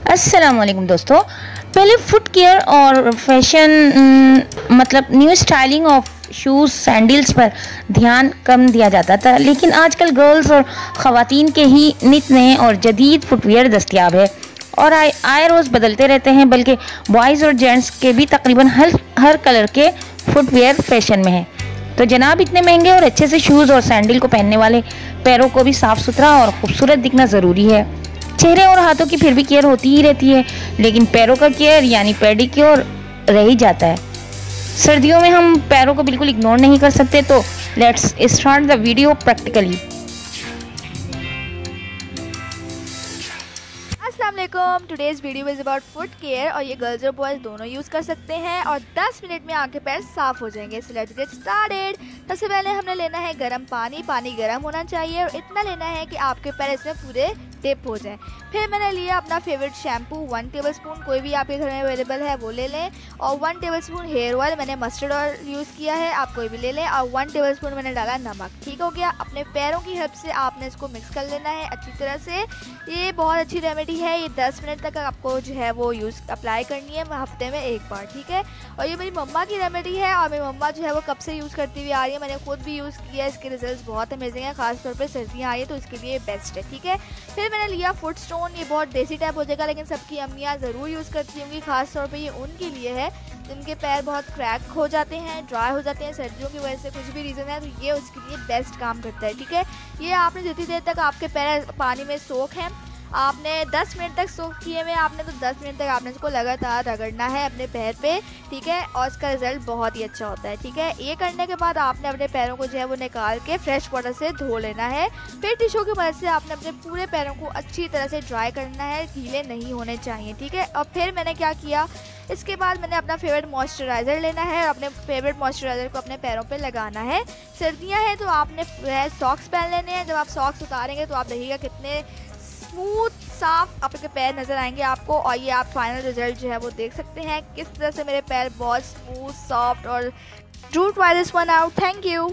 अस्सलाम वालेकुम दोस्तों। पहले फुट केयर और फैशन मतलब new styling of shoes sandals पर ध्यान कम दिया जाता था, लेकिन आजकल गर्ल्स और ख़वातीन के ही नित नए और जदीद फुटवियर दस्तियाब है और आए रोज़ बदलते रहते हैं। बल्कि बॉयज़ और जेंट्स के भी तकरीबन हर कलर के फुटवियर फैशन में है। तो जनाब, इतने महंगे और अच्छे से शूज़ और सैंडल को पहनने वाले पैरों को भी साफ़ सुथरा और ख़ूबसूरत दिखना ज़रूरी है। चेहरे और हाथों की फिर भी केयर होती ही रहती है, लेकिन पैरों का केयर यानी पेडिक्योर रह ही जाता है। सर्दियों में हम पैरों को बिल्कुल इग्नोर नहीं कर सकते, तो let's start the video practically. अस्सलाम वालेकुम। Today's video is about foot care और ये गर्ल्स और बॉयज़ दोनों यूज़ कर सकते हैं और 10 मिनट में आपके पैर साफ़ हो जाएंगे। So let's get started. सबसे पहले हमने लेना है गर्म पानी। पानी गर्म होना चाहिए और इतना लेना है कि आपके पैर इसमें पूरे डिप हो जाए। फिर मैंने लिया अपना फेवरेट शैम्पू 1 टेबलस्पून, कोई भी आपके घर में अवेलेबल है वो ले लें, और 1 टेबलस्पून हेयर ऑयल, मैंने मस्टर्ड ऑयल यूज़ किया है, आप कोई भी ले लें, और 1 टेबलस्पून मैंने डाला नमक। ठीक हो गया। अपने पैरों की हेल्प से आपने इसको मिक्स कर लेना है अच्छी तरह से। ये बहुत अच्छी रेमेडी है, ये 10 मिनट तक आपको जो है वो अप्लाई करनी है हफ्ते में एक बार। ठीक है। और ये मेरी मम्मा की रेमेडी है और मेरी मम्मा जो है वो कब से यूज़ करती हुई आ रही है, मैंने खुद भी यूज़ किया है, इसके रिजल्ट्स बहुत अमेजिंग है, खासतौर पे सर्दियाँ आई है तो इसके लिए बेस्ट है। ठीक है। फिर मैंने लिया फुट स्टोन। ये बहुत देसी टाइप हो जाएगा, लेकिन सबकी अम्मियाँ ज़रूर यूज़ करती होंगी, खासतौर पे ये उनके लिए है जिनके पैर बहुत क्रैक हो जाते हैं, ड्राई हो जाते हैं सर्दियों की वजह से, कुछ भी रीज़न है, तो ये उसके लिए बेस्ट काम करता है। ठीक है। ये आपने जितनी देर तक आपके पैर पानी में सोख हैं, आपने 10 मिनट तक सोख किए हुए आपने, तो 10 मिनट तक आपने इसको लगातार रगड़ना है अपने पैर पे। ठीक है। और इसका रिजल्ट बहुत ही अच्छा होता है। ठीक है। ये करने के बाद आपने अपने पैरों को जो है वो निकाल के फ्रेश वाटर से धो लेना है। फिर टिश्यू की मदद से आपने अपने पूरे पैरों को अच्छी तरह से ड्राई करना है, गीले नहीं होने चाहिए। ठीक है। और फिर मैंने क्या किया, इसके बाद मैंने अपना फेवरेट मॉइस्चराइज़र लेना है और अपने फेवरेट मॉइस्चराइज़र को अपने पैरों पे लगाना है। सर्दियां हैं तो आपने सॉक्स पहन लेने हैं। जब आप सॉक्स उतारेंगे तो आप देखिएगा कितने स्मूथ साफ आपके पैर नज़र आएंगे आपको, और ये आप फाइनल रिजल्ट जो है वो देख सकते हैं किस तरह से मेरे पैर बहुत स्मूथ सॉफ्ट और do try this one out. Thank you.